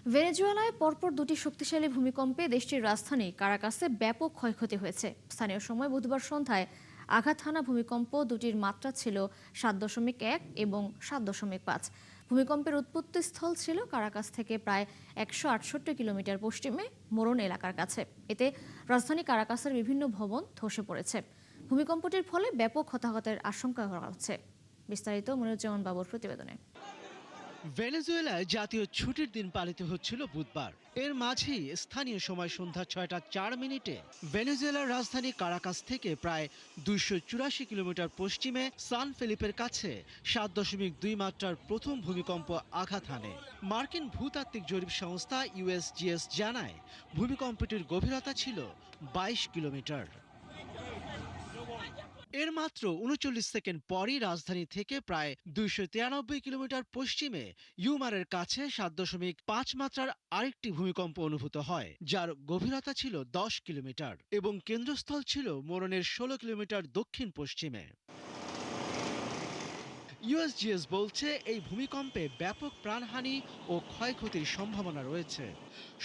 ভেনেজুয়েলায় পরপর দুটি শক্তিশালী ভূমিকম্পে দেশটির রাজধানী কারাকাসে ব্যাপক ক্ষয়ক্ষতি হয়েছে। স্থানীয় সময় বুধবার সন্ধ্যায় আঘাত হানা ভূমিকম্প দুটির মাত্রা ছিল 7.1 এবং 7.5। ভূমিকম্পের উৎপত্তিস্থল ছিল কারাকাস থেকে প্রায় 168 কিলোমিটার পশ্চিমে মোরন এলাকার কাছে। এতে রাজধানী কারাকাসের বিভিন্ন ভবন ধসে পড়েছে। ভূমিকম্পটির ফলে ব্যাপক হতাহতের আশঙ্কা করা হচ্ছে। বিস্তারিত মনিরুজ্জামান বাবুর প্রতিবেদনে। ভেনেজুয়েলায় জাতীয় ছুটির দিন পালিত হচ্ছিল বুধবার। এর মাঝেই স্থানীয় সময় সন্ধ্যা 6টা 4 মিনিটে ভেনেজুয়েলার রাজধানী কারাকাস থেকে প্রায় 284 কিলোমিটার পশ্চিমে সান ফেলিপের কাছে 7.2 মাত্রার প্রথম ভূমিকম্প আঘাত হানে। মার্কিন ভূতাত্ত্বিক জরিপ সংস্থা ইউএসজিএস জানায় ভূমিকম্পটির গভীরতা ছিল 22 কিলোমিটার। এর মাত্র 39 সেকেন্ড পরই রাজধানী থেকে প্রায় 293 কিলোমিটার পশ্চিমে ইউমারের কাছে 7.5 মাত্রার আরেকটি ভূমিকম্প অনুভূত হয়, যার গভীরতা ছিল 10 কিলোমিটার এবং কেন্দ্রস্থল ছিল মোরনের 16 কিলোমিটার দক্ষিণ পশ্চিমে। ইউএসজিএস বলছে এই ভূমিকম্পে ব্যাপক প্রাণহানি ও ক্ষয়ক্ষতির সম্ভাবনা রয়েছে।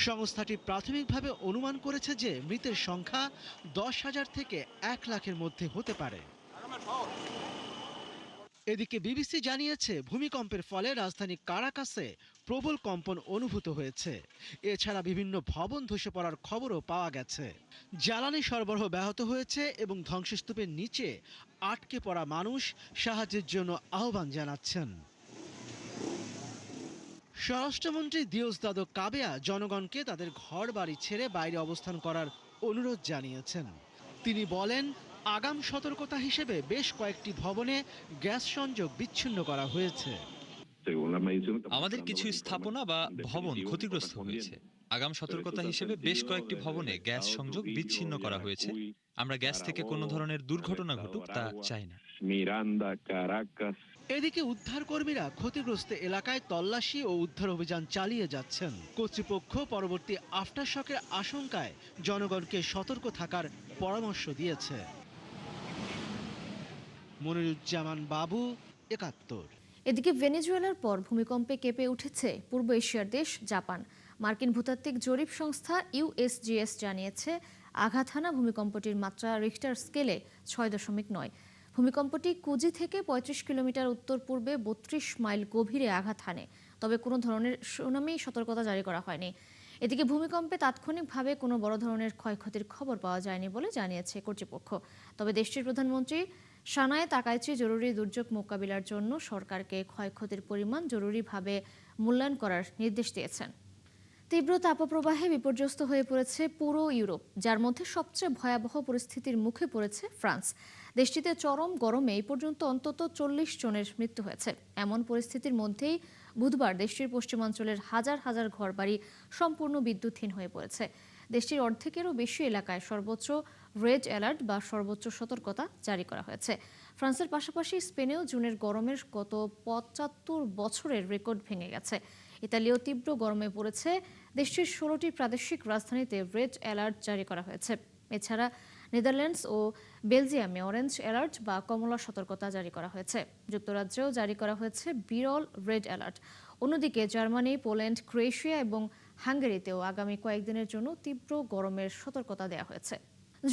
সংস্থাটি প্রাথমিকভাবে অনুমান করেছে যে মৃতের সংখ্যা 10,000 থেকে 1 লাখের মধ্যে হতে পারে। এদিকে বিবিসি জানিয়েছে ভূমিকম্পের ফলে রাজধানী কারাকাসে প্রবল কম্পন অনুভূত হয়েছে। এছাড়া বিভিন্ন ভবন ধসে পড়ার খবরও পাওয়া গেছে। জ্বালানি সরবরাহ ব্যাহত হয়েছে এবং ধ্বংসস্তূপের নিচে আটকে পড়া মানুষ সাহায্যের জন্য আহ্বান জানাচ্ছেন। স্বরাষ্ট্রমন্ত্রী দিওসদাদো কাবেয়া জনগণকে তাদের ঘর বাড়ি ছেড়ে বাইরে অবস্থান করার অনুরোধ জানিয়েছেন। তিনি বলেন, আগাম সতর্কতা হিসেবে বেশ কয়েকটি ভবনে গ্যাস সংযোগ বিচ্ছিন্ন করা হয়েছে। আমাদের কিছু স্থাপনা বা ভবন ক্ষতিগ্রস্ত হয়েছে। আগাম সতর্কতা হিসেবে বেশ কয়েকটি ভবনে গ্যাস সংযোগ বিচ্ছিন্ন করা হয়েছে। আমরা গ্যাস থেকে কোনো ধরনের দুর্ঘটনা ঘটুক তা চাই না। এদিকে উদ্ধারকর্মীরা ক্ষতিগ্রস্ত এলাকায় তল্লাশি ও উদ্ধার অভিযান চালিয়ে যাচ্ছেন। কর্তৃপক্ষ পরবর্তী আফটারশকের আশঙ্কায় জনগণকে সতর্ক থাকার পরামর্শ দিয়েছে। মনিরুজ্জামান বাবু, ৭১। এদিকে ভেনেজুয়েলার পর ভূমিকম্পে কেঁপে উঠেছে পূর্ব এশিয়ার দেশ জাপান। মার্কিন ভূতাত্ত্বিক জরিপ সংস্থা ইউএসজিএস জানিয়েছে আঘাত হানা ভূমিকম্পটির মাত্রা রিখটার স্কেলে 6.9। ভূমিকম্পটি কুজি থেকে 35 কিলোমিটার উত্তর পূর্বে 32 মাইল গভীরে আঘাত হানে। তবে কোনো ধরনের সুনামি সতর্কতা জারি করা হয়নি। এদিকে ভূমিকম্পে তাৎক্ষণিকভাবে কোনো বড় ধরনের ক্ষয়ক্ষতির খবর পাওয়া যায়নি বলে জানিয়েছে কর্তৃপক্ষ। তবে দেশটির প্রধানমন্ত্রী সানায়ে তাকাইচি জরুরি দুর্যোগ মোকাবিলার জন্য সরকারকে ক্ষয়ক্ষতির পরিমাণ জরুরিভাবে মূল্যায়ন করার নির্দেশ দিয়েছেন। তীব্র তাপপ্রবাহে বিপর্যস্ত হয়ে পড়েছে পুরো ইউরোপ, যার মধ্যে সবচেয়ে ভয়াবহ পরিস্থিতির মুখে পড়েছে ফ্রান্স। দেশটিতে চরম গরমে এই পর্যন্ত অন্তত 40 জনের মৃত্যু হয়েছে। এমন পরিস্থিতির মধ্যেই বুধবার দেশটির পশ্চিমাঞ্চলের হাজার হাজার ঘরবাড়ি সম্পূর্ণ বিদ্যুৎহীন হয়ে পড়েছে। দেশটির অর্ধেকেরও বেশি এলাকায় সর্বোচ্চ রেড অ্যালার্ট বা সর্বোচ্চ সতর্কতা জারি করা হয়েছে। ফ্রান্সের পাশাপাশি স্পেনেও জুনের গরমের গত 75 বছরের রেকর্ড ভেঙে গেছে। ইতালিও তীব্র গরমে পড়েছে। দেশটির 16টি প্রাদেশিক রাজধানীতে রেড অ্যালার্ট জারি করা হয়েছে। এছাড়া নেদারল্যান্ডস ও বেলজিয়ামে অরেঞ্জ অ্যালার্ট বা কমলা সতর্কতা জারি করা হয়েছে। যুক্তরাজ্যেও জারি করা হয়েছে বিরল রেড অ্যালার্ট। অন্যদিকে জার্মানি, পোল্যান্ড, ক্রোয়েশিয়া এবং হাঙ্গেরিতেও আগামী কয়েকদিনের জন্য তীব্র গরমের সতর্কতা দেওয়া হয়েছে।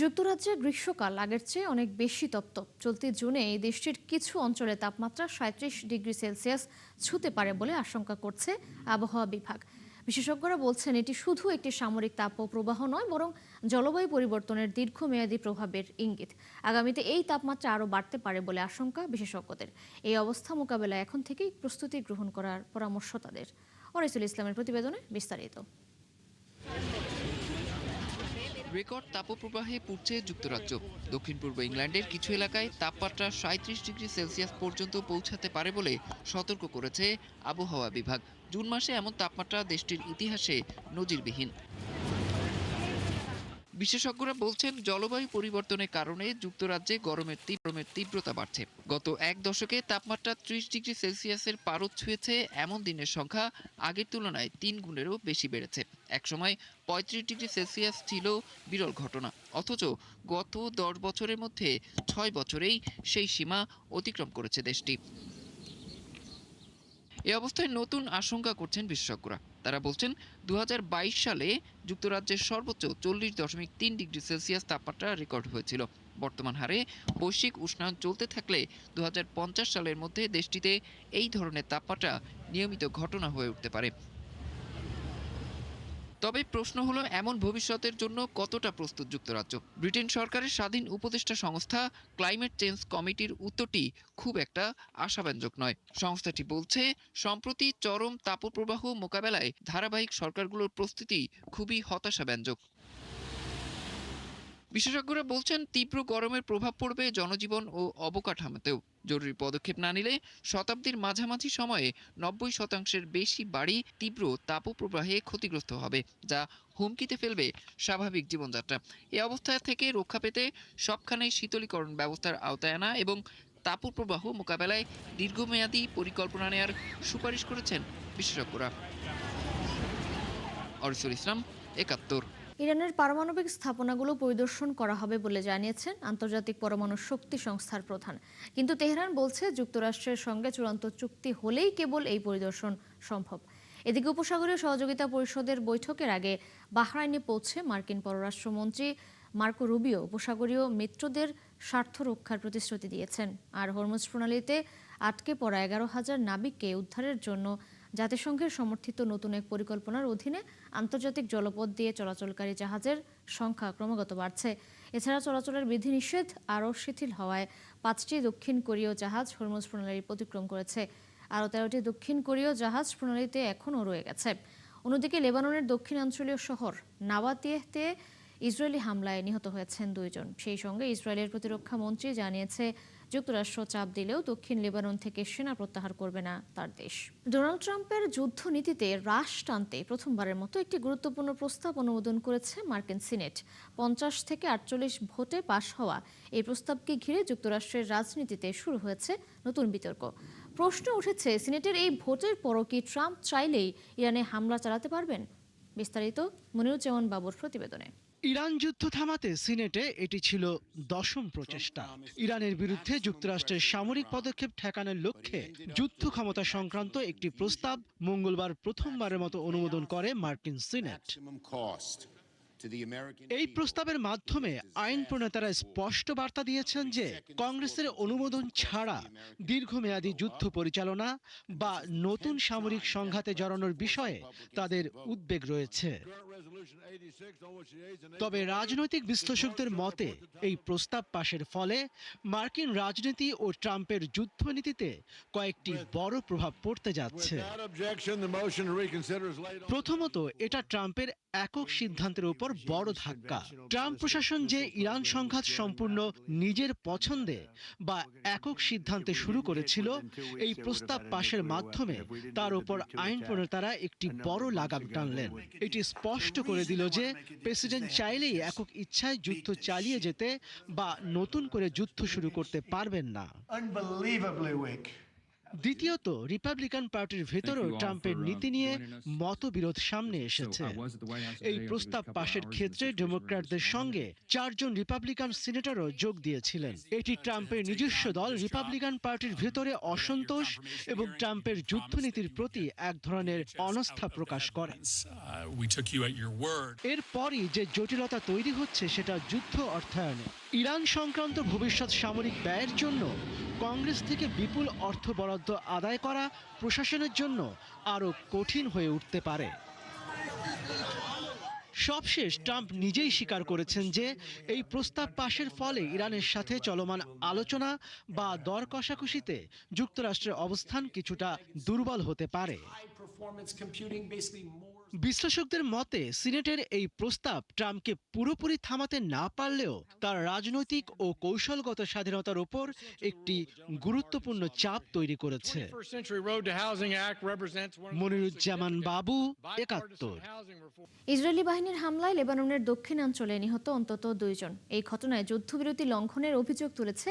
যুক্তরাজ্যে গ্রীষ্মকাল আগের চেয়ে অনেক বেশি তপ্ত। চলতি জুনে এই দেশটির কিছু অঞ্চলে তাপমাত্রা 37 ডিগ্রি সেলসিয়াস ছুঁতে পারে বলে আশঙ্কা করছে আবহাওয়া বিভাগ। বিশেষজ্ঞরা বলছেন এটি শুধু একটি সামরিক তাপপ্রবাহ নয়, বরং জলবায়ু পরিবর্তনের দীর্ঘমেয়াদী প্রভাবের ইঙ্গিত। আগামীতে এই তাপমাত্রা আরও বাড়তে পারে বলে আশঙ্কা বিশেষজ্ঞদের। এই অবস্থা মোকাবেলায় এখন থেকেই প্রস্তুতি গ্রহণ করার পরামর্শ তাদের। অরিসুল ইসলামের প্রতিবেদনে বিস্তারিত। রেকর্ড তাপপ্রবাহে পুড়ছে যুক্তরাজ্য। দক্ষিণ পূর্ব ইংল্যান্ডের কিছু এলাকায় তাপমাত্রা 37 ডিগ্রি সেলসিয়াস পর্যন্ত পৌঁছাতে পারে বলে সতর্ক করেছে আবহাওয়া বিভাগ। জুন মাসে এমন তাপমাত্রা দেশটির ইতিহাসে নজিরবিহীন। বিশেষজ্ঞরা বলছেন জলবায়ু পরিবর্তনের কারণে যুক্তরাজ্যে গরমের তীব্রতা বাড়ছে। গত এক দশকে তাপমাত্রা 30 ডিগ্রি সেলসিয়াসের পারদ ছুঁয়েছে এমন দিনের সংখ্যা আগের তুলনায় 3 গুণেরও বেশি বেড়েছে। একসময় 35 ডিগ্রি সেলসিয়াস ছিল বিরল ঘটনা, অথচ গত 10 বছরের মধ্যে 6 বছরেই সেই সীমা অতিক্রম করেছে দেশটি। এ অবস্থায় নতুন আশঙ্কা করছেন বিশেষজ্ঞরা। তারা বলছেন 2022 সালে যুক্তরাজ্যের সর্বোচ্চ 40.3 ডিগ্রি সেলসিয়াস তাপমাত্রা রেকর্ড হয়েছিল। বর্তমান হারে বৈশ্বিক উষ্ণায়ন চলতে থাকলে 2050 সালের মধ্যে দেশটিতে এই ধরনের তাপমাত্রা নিয়মিত ঘটনা হয়ে উঠতে পারে। তবে প্রশ্ন হলো, এমন ভবিষ্যতের জন্য কতটা প্রস্তুত যুক্তরাজ্য? ব্রিটেন সরকারের স্বাধীন উপদেষ্টা সংস্থা ক্লাইমেট চেঞ্জ কমিটির উত্তরটি খুব একটা আশাব্যঞ্জক নয়। সংস্থাটি বলছে, সম্প্রতি চরম তাপপ্রবাহ মোকাবেলায় ধারাবাহিক সরকারগুলোর প্রস্তুতি খুবই হতাশাব্যঞ্জক। বিশেষজ্ঞরা বলছেন, তীব্র গরমের প্রভাব পড়বে জনজীবন ও অবকাঠামোতেও। জরুরি পদক্ষেপ না নিলে শতাব্দীর মাঝামাঝি সময়ে 90% বেশি বাড়ি তীব্র তাপপ্রবাহে ক্ষতিগ্রস্ত হবে, যা হুমকিতে ফেলবে স্বাভাবিক জীবনযাত্রা। এই অবস্থা থেকে রক্ষা পেতে সবখানেই শীতলীকরণ ব্যবস্থার আওতায় আনা এবং তাপপ্রবাহ মোকাবেলায় দীর্ঘমেয়াদী পরিকল্পনা নেওয়ার সুপারিশ করেছেন বিশেষজ্ঞরা। অরিসুল ইসলাম, ৭১। ইরানের পারমাণবিক স্থাপনাগুলো পরিদর্শন করা হবে বলে জানিয়েছেন আন্তর্জাতিক পরমাণু শক্তি সংস্থার প্রধান। কিন্তু তেহরান বলছে, যুক্তরাষ্ট্রের সঙ্গে চূড়ান্ত চুক্তি হলেই কেবল এই পরিদর্শন সম্ভব। এদিকে উপসাগরীয় সহযোগিতা পরিষদের বৈঠকের আগে বাহরাইনে পৌঁছে মার্কিন পররাষ্ট্রমন্ত্রী মার্কো রুবিও উপসাগরীয় মিত্রদের স্বার্থ রক্ষার প্রতিশ্রুতি দিয়েছেন। আর হরমুজ প্রণালীতে আটকে পড়া 11,000 নাবিককে উদ্ধারের জন্য জাতিসংঘের সমর্থিত নতুন এক পরিকল্পনার অধীনে আন্তর্জাতিক জলপথ দিয়ে চলাচলকারী জাহাজের সংখ্যা ক্রমাগত বাড়ছে। এছাড়া চলাচলের বিধিনিষেধ আরও শিথিল হওয়ায় 5টি দক্ষিণ কোরীয় জাহাজ হরমুজ প্রণালী অতিক্রম করেছে। আরও 13টি দক্ষিণ কোরীয় জাহাজ প্রণালীতে এখনও রয়ে গেছে। অন্যদিকে লেবাননের দক্ষিণাঞ্চলীয় শহর নাওয়াতিয়েহতে ইসরায়েলি হামলায় নিহত হয়েছেন 2 জন। সেই সঙ্গে ইসরায়েলের প্রতিরক্ষা মন্ত্রী জানিয়েছে, যুক্তরাষ্ট্র চাপ দিলেও দক্ষিণ লেবানন থেকে সেনা প্রত্যাহার করবে না তার দেশ। ডোনাল্ড ট্রাম্পের যুদ্ধনীতিতে হ্রাস টানতে প্রথমবারের মতো একটি গুরুত্বপূর্ণ প্রস্তাব অনুমোদন করেছে মার্কিন সিনেট। 50 থেকে 48 ভোটে পাশ হওয়া এই প্রস্তাবকে ঘিরে যুক্তরাষ্ট্রের রাজনীতিতে শুরু হয়েছে নতুন বিতর্ক। প্রশ্ন উঠেছে, সিনেটের এই ভোটের পরও কি ট্রাম্প চাইলেই ইরানে হামলা চালাতে পারবেন? বিস্তারিত মনিরুজ্জামান বাবুর প্রতিবেদনে। ইরান যুদ্ধ থামাতে সিনেটে এটি ছিল 10ম প্রচেষ্টা। ইরানের বিরুদ্ধে যুক্তরাষ্ট্রের সামরিক পদক্ষেপ ঠেকানোর লক্ষ্যে যুদ্ধ ক্ষমতা সংক্রান্ত একটি প্রস্তাব মঙ্গলবার প্রথমবারের মতো অনুমোদন করে মার্কিন সিনেট। এই প্রস্তাবের মাধ্যমে আইন প্রণেতারা স্পষ্ট বার্তা দিয়েছেন যে কংগ্রেসের অনুমোদন ছাড়া দীর্ঘমেয়াদী যুদ্ধ পরিচালনা বা নতুন সামরিক সংঘাতে জড়ানোর বিষয়ে তাদের উদ্বেগ রয়েছে। তবে রাজনৈতিক বিশ্লেষকদের মতে এই প্রস্তাব পাশের ফলে মার্কিন রাজনীতি ও ট্রাম্পের যুদ্ধনীতিতে কয়েকটি বড় প্রভাব পড়তে যাচ্ছে। প্রথমত, এটা ট্রাম্পের একক সিদ্ধান্তের উপর বড় ধাক্কা। ট্রাম্প প্রশাসন যে ইরান সংঘাত সম্পূর্ণ নিজের পছন্দে বা একক সিদ্ধান্তে শুরু করেছিল, এই প্রস্তাব পাশের মাধ্যমে তার উপর আইন প্রণেতারা একটি বড় লাগাম টানলেন। এটি স্পষ্ট করে দিল যে প্রেসিডেন্ট চাইলেই একক ইচ্ছায় যুদ্ধ চালিয়ে যেতে বা নতুন করে যুদ্ধ শুরু করতে পারবেন না। দ্বিতীয়ত, রিপাবলিকান পার্টির ভেতরেও ট্রাম্পের নীতি নিয়ে মতবিরোধ সামনে এসেছে। এই প্রস্তাব পাশের ক্ষেত্রে ডেমোক্র্যাটদের সঙ্গে 4 জন রিপাবলিকান সিনেটরও যোগ দিয়েছিলেন। এটি ট্রাম্পের নিজস্ব দল রিপাবলিকান পার্টির ভেতরে অসন্তোষ এবং ট্রাম্পের যুদ্ধনীতির প্রতি এক ধরনের অনাস্থা প্রকাশ করে। এরপরই যে জটিলতা তৈরি হচ্ছে সেটা যুদ্ধ অর্থায়নে। ইরান সংক্রান্ত ভবিষ্যৎ সামরিক ব্যয়ের জন্য কংগ্রেস থেকে বিপুল অর্থ বরাদ্দ আদায় করা প্রশাসনের জন্য আরও কঠিন হয়ে উঠতে পারে। সবশেষ ট্রাম্প নিজেই স্বীকার করেছেন যে এই প্রস্তাব পাশের ফলে ইরানের সাথে চলমান আলোচনা বা দর কষাকষিতে যুক্তরাষ্ট্রের অবস্থান কিছুটা দুর্বল হতে পারে। বিশ্লেষকদের মতে সিনেটের এই প্রস্তাব ট্রাম্পকে পুরোপুরি থামাতে না পারলেও তার রাজনৈতিক ও কৌশলগত স্বাধীনতার উপর একটি গুরুত্বপূর্ণ চাপ তৈরি করেছে। মনিরুজ্জামান বাবু, ৭১। ইসরায়েলি বাহিনীর হামলায় লেবাননের দক্ষিণাঞ্চলে নিহত অন্তত 2 জন। এই ঘটনায় যুদ্ধবিরতি লঙ্ঘনের অভিযোগ তুলেছে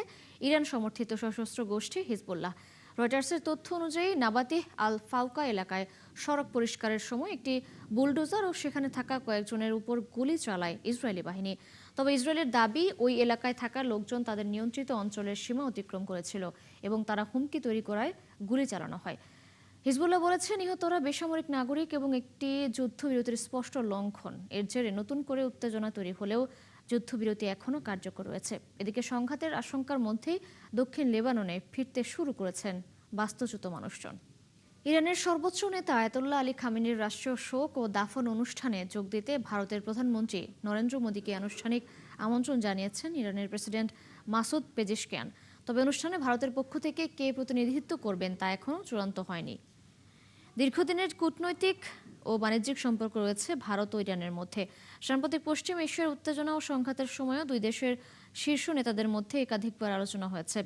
ইরান সমর্থিত সশস্ত্র গোষ্ঠী হিজবুল্লাহ। রয়টার্সের তথ্য অনুযায়ী নাবাতিহ আল ফাউকা এলাকায় সড়ক পরিষ্কারের সময় একটি বুলডোজার ও সেখানে থাকা কয়েকজনের উপর গুলি চালায় ইসরায়েলি বাহিনী। তবে ইসরায়েলের দাবি, ওই এলাকায় থাকা লোকজন তাদের নিয়ন্ত্রিত অঞ্চলের সীমা অতিক্রম করেছিল এবং তারা হুমকি তৈরি করায় গুলি চালানো হয়। হিজবুল্লাহ বলেছে নিহতরা বেসামরিক নাগরিক এবং একটি যুদ্ধবিরতির স্পষ্ট লঙ্ঘন। এর জেরে নতুন করে উত্তেজনা তৈরি হলেও যুদ্ধবিরতি এখনও কার্যকর রয়েছে। এদিকে সংঘাতের আশঙ্কার মধ্যেই দক্ষিণ লেবাননে ফিরতে শুরু করেছেন বাস্তুচ্যুত মানুষজন। ইরানের সর্বোচ্চ নেতা আয়াতুল্লাহ আলী খামেনির রাষ্ট্রীয় শোক ও দাফন অনুষ্ঠানে যোগ দিতে ভারতের প্রধানমন্ত্রী নরেন্দ্র মোদীকে আনুষ্ঠানিক আমন্ত্রণ জানিয়েছেন ইরানের প্রেসিডেন্ট মাসুদ পেজেশকিয়ান। তবে অনুষ্ঠানে ভারতের পক্ষ থেকে কে প্রতিনিধিত্ব করবেন তা এখনও চূড়ান্ত হয়নি। দীর্ঘদিনের কূটনৈতিক ও বাণিজ্যিক সম্পর্ক রয়েছে ভারত ও ইরানের মধ্যে। সাম্প্রতিক পশ্চিম এশিয়ার উত্তেজনা ও সংঘাতের সময়ও দুই দেশের শীর্ষ নেতাদের মধ্যে একাধিকবার আলোচনা হয়েছে।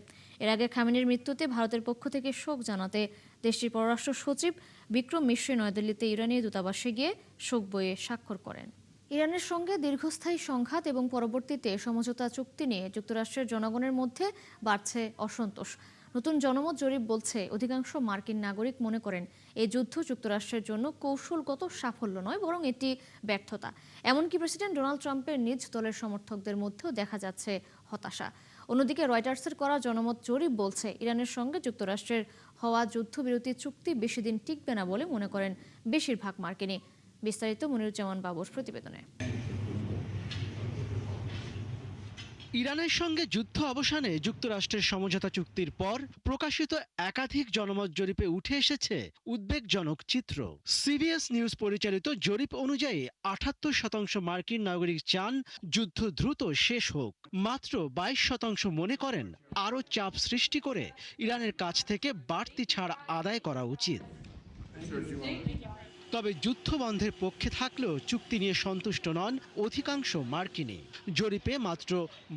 এর আগে খামেনির মৃত্যুতে ভারতের পক্ষ থেকে শোক জানাতে দেশটির পররাষ্ট্র সচিব বিক্রম মিশ্র নয়াদিল্লিতে ইরানি দূতাবাসে গিয়ে শোক বইয়ে স্বাক্ষর করেন। ইরানের সঙ্গে দীর্ঘস্থায়ী সংঘাত এবং পরবর্তীতে সমঝোতা চুক্তি নিয়ে যুক্তরাষ্ট্রের জনগণের মধ্যে বাড়ছে অসন্তোষ। নতুন জনমত জরিপ বলছে অধিকাংশ মার্কিন নাগরিক মনে করেন এই যুদ্ধ যুক্তরাষ্ট্রের জন্য কৌশলগত সাফল্য নয়, বরং এটি ব্যর্থতা। এমনকি প্রেসিডেন্ট ডোনাল্ড ট্রাম্পের নিজ দলের সমর্থকদের মধ্যেও দেখা যাচ্ছে হতাশা। অন্যদিকে রয়টার্সের করা জনমত জরিপ বলছে ইরানের সঙ্গে যুক্তরাষ্ট্রের হওয়া যুদ্ধবিরতি চুক্তি বেশি দিন টিকবে না বলে মনে করেন বেশিরভাগ মার্কিনী। বিস্তারিত মনিরুজ্জামান বাবুর প্রতিবেদনে। ইরানের সঙ্গে যুদ্ধ অবসানে যুক্তরাষ্ট্রের সমঝোতা চুক্তির পর প্রকাশিত একাধিক জনমত জরিপে উঠে এসেছে উদ্বেগজনক চিত্র। সিবিএস নিউজ পরিচালিত জরিপ অনুযায়ী ৭৮% মার্কিন নাগরিক চান যুদ্ধ দ্রুত শেষ হোক। মাত্র ২২% মনে করেন আরও চাপ সৃষ্টি করে ইরানের কাছ থেকে বাড়তি ছাড় আদায় করা উচিত। তবে যুদ্ধ বন্ধের পক্ষে থাকলেও চুক্তি নিয়ে সন্তুষ্ট নন অধিকাংশ মার্কিনী। জরিপে মাত্র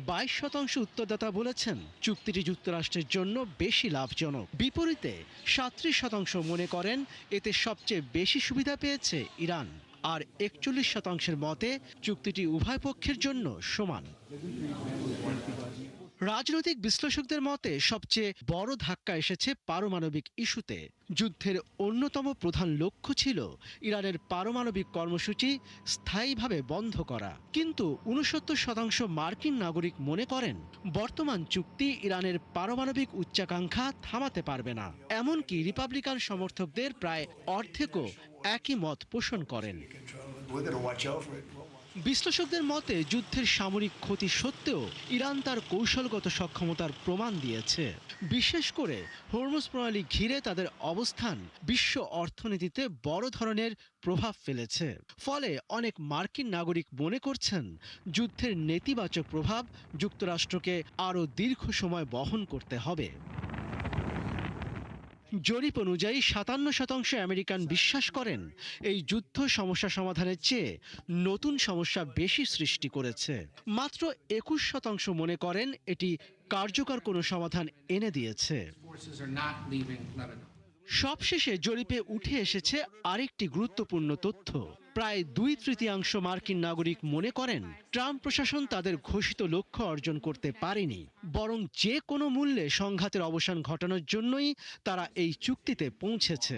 ২২% উত্তরদাতা বলেছেন চুক্তিটি যুক্তরাষ্ট্রের জন্য বেশি লাভজনক। বিপরীতে ৩৭% মনে করেন এতে সবচেয়ে বেশি সুবিধা পেয়েছে ইরান। আর ৪১% মতে চুক্তিটি উভয় পক্ষের জন্য সমান। রাজনৈতিক বিশ্লেষকদের মতে সবচেয়ে বড় ধাক্কা এসেছে পারমাণবিক ইস্যুতে। যুদ্ধের অন্যতম প্রধান লক্ষ্য ছিল ইরানের পারমাণবিক কর্মসূচি স্থায়ীভাবে বন্ধ করা। কিন্তু ৬৯% মার্কিন নাগরিক মনে করেন বর্তমান চুক্তি ইরানের পারমাণবিক উচ্চাকাঙ্ক্ষা থামাতে পারবে না। এমনকি রিপাবলিকান সমর্থকদের প্রায় অর্ধেকও একই মত পোষণ করেন। বিশ্লেষকদের মতে যুদ্ধের সামরিক ক্ষতি সত্ত্বেও ইরান তার কৌশলগত সক্ষমতার প্রমাণ দিয়েছে। বিশেষ করে হরমুজ প্রণালী ঘিরে তাদের অবস্থান বিশ্ব অর্থনীতিতে বড় ধরনের প্রভাব ফেলেছে। ফলে অনেক মার্কিন নাগরিক মনে করছেন যুদ্ধের নেতিবাচক প্রভাব যুক্তরাষ্ট্রকে আরও দীর্ঘ সময় বহন করতে হবে। জরিপ অনুযায়ী ৫৭% আমেরিকান বিশ্বাস করেন এই যুদ্ধ সমস্যা সমাধানের চেয়ে নতুন সমস্যা বেশি সৃষ্টি করেছে। মাত্র ২১% মনে করেন এটি কার্যকর কোনো সমাধান এনে দিয়েছে। সবশেষে জরিপে উঠে এসেছে আরেকটি গুরুত্বপূর্ণ তথ্য। প্রায় ২/৩ মার্কিন নাগরিক মনে করেন ট্রাম্প প্রশাসন তাদের ঘোষিত লক্ষ্য অর্জন করতে পারেনি, বরং যে কোনো মূল্যে সংঘাতের অবসান ঘটানোর জন্যই তারা এই চুক্তিতে পৌঁছেছে।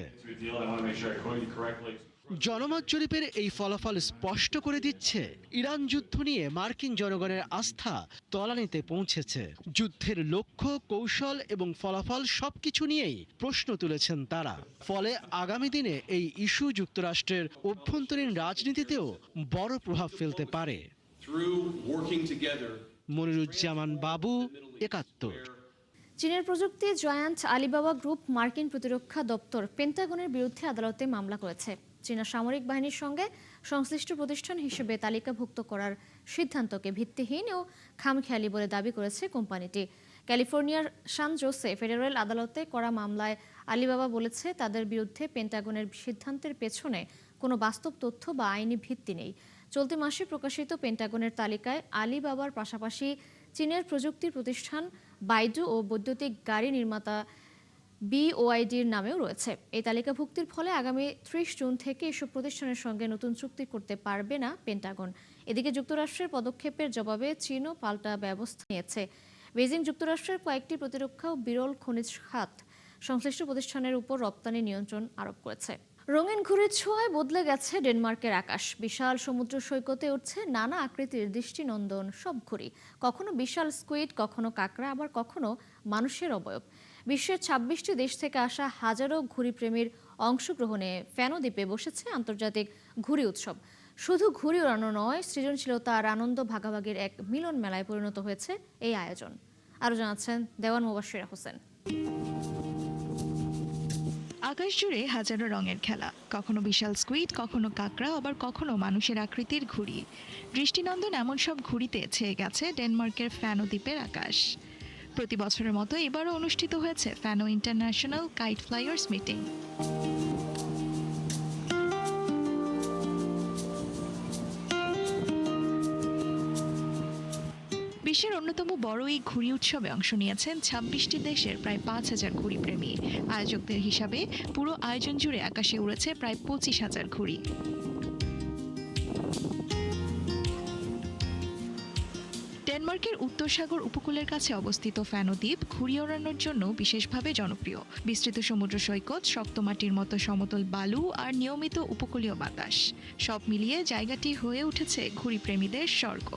জনমত জরিপের এই ফলাফল স্পষ্ট করে দিচ্ছে ইরান যুদ্ধ নিয়ে মার্কিন জনগণের আস্থা তলানিতে পৌঁছেছে। যুদ্ধের লক্ষ্য, কৌশল এবং ফলাফল সবকিছু নিয়েই প্রশ্ন তুলেছেন তারা। ফলে আগামী দিনে এই ইস্যু যুক্তরাষ্ট্রের অভ্যন্তরীণ রাজনীতিতেও বড় প্রভাব ফেলতে পারে। মনিরুজ্জামান বাবু, ৭১। চীনের প্রযুক্তি জায়ান্ট আলিবাবা গ্রুপ মার্কিন প্রতিরক্ষা দপ্তর পেন্টাগনের বিরুদ্ধে আদালতে মামলা করেছে। চীনা সামরিক বাহিনীর সঙ্গে সংশ্লিষ্ট প্রতিষ্ঠান হিসেবে তালিকাভুক্ত করার সিদ্ধান্তকে ভিত্তিহীন ও খামখেয়ালি বলে দাবি করেছে কোম্পানিটি। ক্যালিফোর্নিয়ার সান জোসে ফেডারেল আদালতে করা মামলায় আলিবাবা বলেছে তাদের বিরুদ্ধে পেন্টাগনের সিদ্ধান্তের পেছনে কোনো বাস্তব তথ্য বা আইনি ভিত্তি নেই। চলতি মাসে প্রকাশিত পেন্টাগনের তালিকায় আলিবাবার পাশাপাশি চীনের প্রযুক্তি প্রতিষ্ঠান বাইডু ও বৈদ্যুতিক গাড়ি নির্মাতা BYDর নামেও রয়েছে। এই তালিকাভুক্তির ফলে আগামী ৩০ জুন থেকে এসব প্রতিষ্ঠানের সঙ্গে নতুন চুক্তি করতে পারবে না পেন্টাগন। এদিকে যুক্তরাষ্ট্রের পদক্ষেপের জবাবে চীনও পাল্টা ব্যবস্থা নিয়েছে। বেজিং যুক্তরাষ্ট্রের কয়েকটি প্রতিরক্ষা ও বিরল খনিজ খাত সংশ্লিষ্ট প্রতিষ্ঠানের উপর রপ্তানি নিয়ন্ত্রণ আরোপ করেছে। রঙিন ঘুড়ির ছোঁয়ায় বদলে গেছে ডেনমার্কের আকাশ। বিশাল সমুদ্র সৈকতে উঠছে নানা আকৃতির দৃষ্টিনন্দন সব ঘুড়ি। কখনো বিশাল স্কুইড, কখনো কাঁকড়া, আবার কখনো মানুষের অবয়ব। বিশ্বের ২৬টি দেশ থেকে আসা হাজারো ঘুড়িপ্রেমীর অংশগ্রহণে ফ্যানো দ্বীপে বসেছে আন্তর্জাতিক ঘুড়ি উৎসব। শুধু ঘুড়ি ওড়ানো নয়, সৃজনশীলতা আর আনন্দ ভাগাভাগির এক মিলন মেলায় পরিণত হয়েছে এই আয়োজন। আরও জানাচ্ছেন দেওয়ান মুবাশশিরা হোসেন। আকাশ জুড়ে হাজারো রঙের খেলা, কখনো বিশাল স্কুইড, কখনো কাকড়া, আবার কখনো মানুষের আকৃতির ঘুড়ি। দৃষ্টিনন্দন এমন সব ঘুড়িতে ছেয়ে গেছে ডেনমার্কের ফ্যানো দ্বীপের আকাশ। প্রতি বছরের মতো এবারও অনুষ্ঠিত হয়েছে ফ্যানো ইন্টারন্যাশনাল কাইট ফ্লায়ার্স মিটিং। বিশ্বের অন্যতম বড় এই ঘুড়ি উৎসবে অংশ নিয়েছেন ২৬টি দেশের প্রায় ৫,০০০ ঘুড়ি প্রেমী। আয়োজকদের হিসাবে পুরো আয়োজন জুড়ে আকাশে উড়েছে প্রায় ২৫,০০০ ঘুড়ি। ডেনমার্কের উত্তর সাগর উপকূলের কাছে অবস্থিত ফ্যানো দ্বীপ ঘুড়ি ওড়ানোর জন্য বিশেষভাবে জনপ্রিয়। বিস্তৃত সমুদ্র সৈকত, শক্ত মাটির মতো সমতল বালু আর নিয়মিত উপকূলীয় বাতাস, সব মিলিয়ে জায়গাটি হয়ে উঠেছে ঘুড়ি প্রেমীদের স্বর্গ।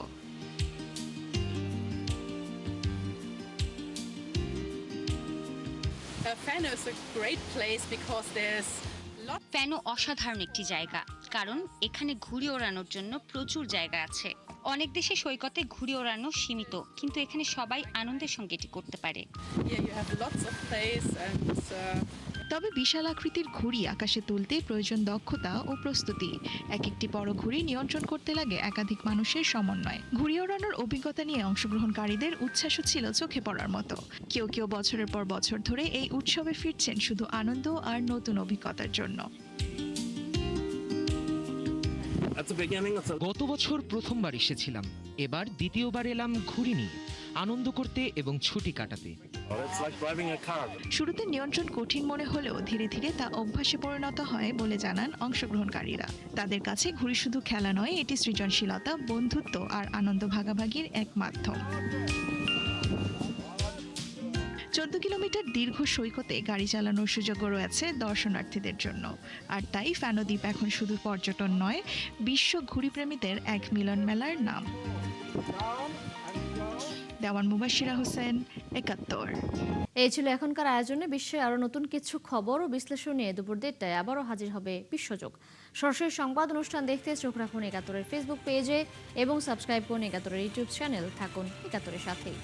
ফ্যানো অসাধারণ একটি জায়গা, কারণ এখানে ঘুড়ি ওড়ানোর জন্য প্রচুর জায়গা আছে। অনেক দেশে সৈকতে ঘুড়ি ওড়ানো সীমিত, কিন্তু এখানে সবাই আনন্দের সঙ্গে এটি করতে পারে। তবে বিশাল আকৃতির ঘুড়ি আকাশে তুলতে প্রয়োজন দক্ষতা ও প্রস্তুতি। এক একটি বড় ঘুড়ি নিয়ন্ত্রণ করতে লাগে একাধিক মানুষের সমন্বয়। ঘুড়ি ওড়ানোর অভিজ্ঞতা নিয়ে অংশগ্রহণকারীদের উচ্ছ্বাসও ছিল চোখে পড়ার মতো। কেউ কেউ বছরের পর বছর ধরে এই উৎসবে ফিরছেন শুধু আনন্দ আর নতুন অভিজ্ঞতার জন্য। গত বছর প্রথমবার এসেছিলাম, এবার দ্বিতীয়বার এলাম ঘুড়ি নিয়ে আনন্দ করতে এবং ছুটি কাটাতে। শুরুতে নিয়ন্ত্রণ কঠিন মনে হলেও ধীরে ধীরে তা অভ্যাসে পরিণত হয় বলে জানান অংশগ্রহণকারীরা। তাদের কাছে ঘুড়ি শুধু খেলা নয়, এটি সৃজনশীলতা, বন্ধুত্ব আর আনন্দ ভাগাভাগির এক মাধ্যম। 14 কিলোমিটার দীর্ঘ সৈকতে গাড়ি চালানোর সুযোগও রয়েছে দর্শনার্থীদের জন্য। আর তাই ফ্যানো দ্বীপ এখন শুধু পর্যটন নয়, বিশ্ব ঘুড়িপ্রেমীদের এক মিলন মেলার নাম। দেওয়ান মুবাশশিরা হোসেন, ৭১। এই ছিল এখনকার আয়োজনে। বিশ্বে আরও নতুন কিছু খবর ও বিশ্লেষণ নিয়ে দুপুর ১:৩০টায় আবারও হাজির হবে বিশ্বযোগ। সরাসরি সংবাদ অনুষ্ঠান দেখতে চোখ রাখুন ৭১-এর ফেসবুক পেজে এবং সাবস্ক্রাইব করুন ৭১-এর ইউটিউব চ্যানেল। থাকুন ৭১-এর সাথেই।